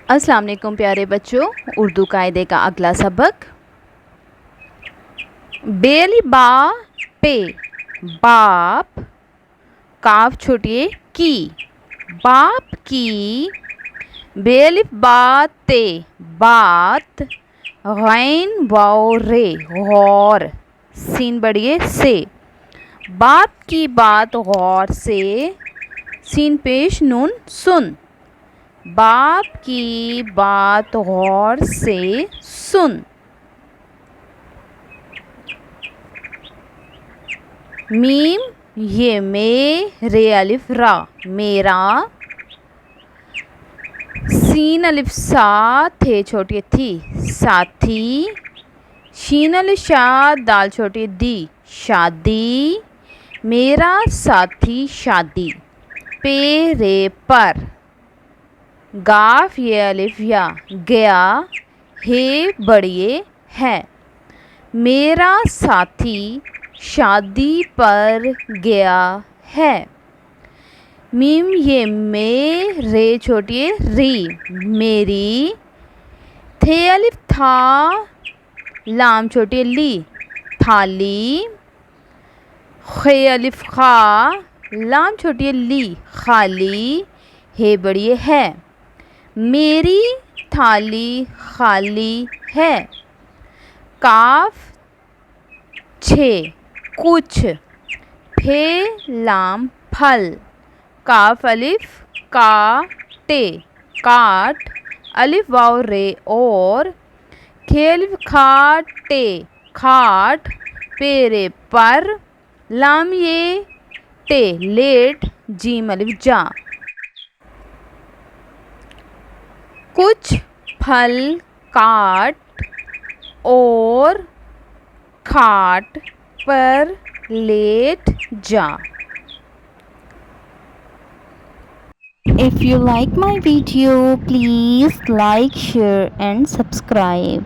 अस्सलाम वालेकुम प्यारे बच्चों। उर्दू कायदे का अगला सबक बेली बा पे बाप, काफ छोटी की, बाप की, बेलिफ बाते बात, गैन वाओ रे गौर, सीन बढ़िए से, बाप की बात गौर से, सीन पेश नून सुन, बाप की बात गौर से सुन। मीम ये रे अलिफ रा मेरा, सीन अलिफ सा थे छोटी थी साथी, शीन अलिफ शा दाल छोटी दी शादी, मेरा साथी शादी, पे रे पर, गाफ ये अलिफ या गया, हे बढ़िए है, मेरा साथी शादी पर गया है। मीम ये रे छोटी री मेरी, थे अलिफ था लाम छोटी ली थाली, खे अलिफ खा लाम छोटी ली खाली, हे बढ़िए है, मेरी थाली खाली है। काफ छे कुछ, फे लाम फल, काफ अलिफ का टे काट, अलिफ वाव रे और, खे अलिफ खाटे खाट, पेरे पर, लाम ये टे लेट, जीम अलिफ जा। कुछ फल काट और खाट पर लेट जा। If you like my video, please like, share and subscribe.